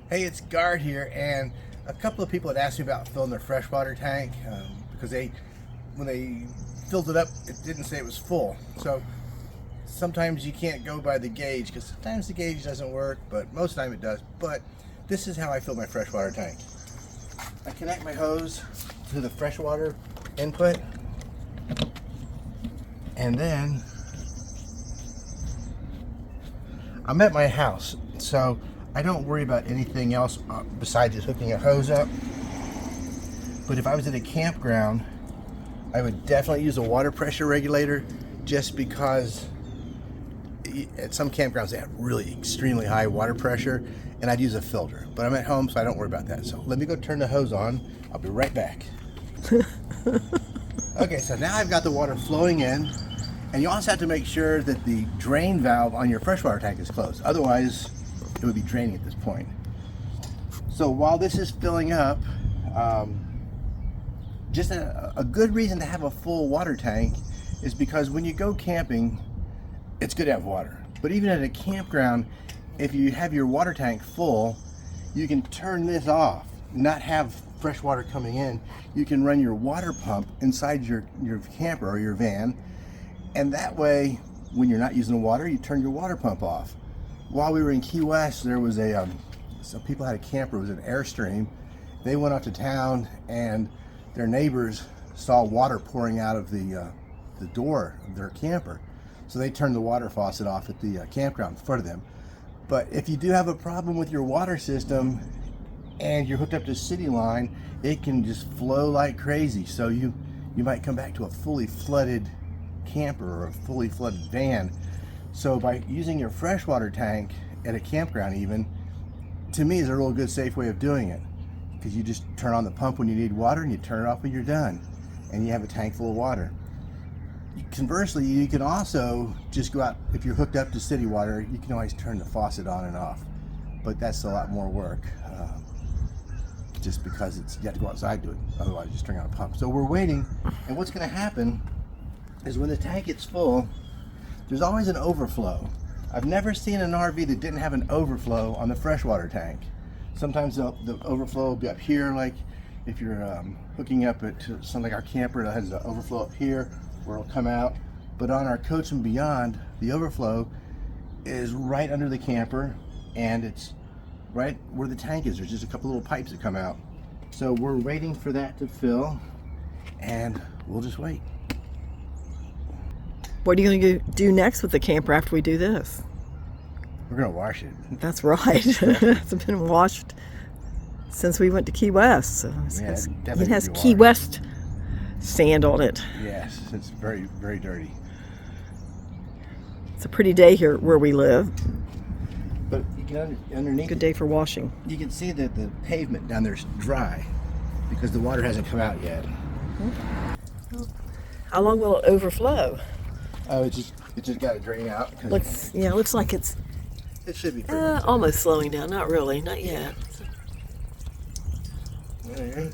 Hey, it's Guard here, and a couple of people had asked me about filling their freshwater tank because when they filled it up, it didn't say it was full. So sometimes you can't go by the gauge because sometimes the gauge doesn't work, but most of the time it does. But this is how I fill my freshwater tank. I connect my hose to the freshwater input, and then I'm at my house, so I don't worry about anything else besides just hooking a hose up. But if I was at a campground, I would definitely use a water pressure regulator, just because at some campgrounds they have really extremely high water pressure, and I'd use a filter. But I'm at home, so I don't worry about that. So let me go turn the hose on. I'll be right back. Okay, so now I've got the water flowing in, and you also have to make sure that the drain valve on your freshwater tank is closed. Otherwise, it would be draining at this point. So while this is filling up, just a good reason to have a full water tank is because when you go camping, it's good to have water. But even at a campground, if you have your water tank full, you can turn this off, not have fresh water coming in. You can run your water pump inside your camper or your van, and that way, when you're not using the water, you turn your water pump off. While we were in Key West, there was some people had a camper. It was an Airstream. They went out to town, and their neighbors saw water pouring out of the door of their camper. So they turned the water faucet off at the campground in front of them. But if you do have a problem with your water system and you're hooked up to city line, it can just flow like crazy. So you might come back to a fully flooded camper or a fully flooded van. So by using your freshwater tank at a campground, even, to me, is a real good, safe way of doing it, because you just turn on the pump when you need water and you turn it off when you're done, and you have a tank full of water. Conversely, you can also just go out, if you're hooked up to city water, you can always turn the faucet on and off, but that's a lot more work, just because you have to go outside to do it. Otherwise, just turn on a pump. So we're waiting, and what's going to happen is when the tank gets full, there's always an overflow. I've never seen an RV that didn't have an overflow on the freshwater tank. Sometimes the overflow will be up here, like if you're hooking up at something like our camper that has the overflow up here where it'll come out. But on our Coachmen Beyond, the overflow is right under the camper, and it's right where the tank is. There's just a couple little pipes that come out. So we're waiting for that to fill, and we'll just wait. What are you going to do next with the camper after we do this? We're going to wash it. That's right. It's been washed since we went to Key West. So it has Key West sand on it. Yes, it's very, very dirty. It's a pretty day here where we live. But you can underneath. Good day for washing. You can see that the pavement down there is dry because the water hasn't come out yet. How long will it overflow? Oh, it just got to drain out. Looks like it should be pretty much almost slowing down. Not really, not yet. all right.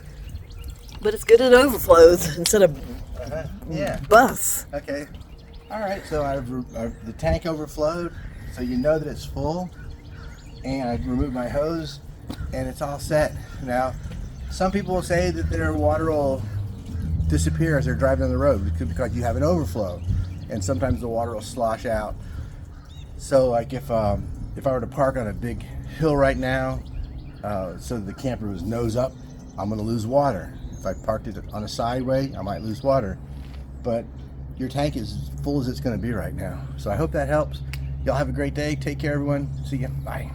But it's good it overflows instead of busts. Okay. All right. So the tank overflowed, so you know that it's full, and I removed my hose, and it's all set. Now, some people will say that their water will disappear as they're driving on the road because you have an overflow. And sometimes the water will slosh out. So like if I were to park on a big hill right now, so that the camper was nose up, I'm gonna lose water. If I parked it on a sideway, I might lose water. But your tank is as full as it's gonna be right now. So I hope that helps. Y'all have a great day. Take care, everyone. See ya. Bye.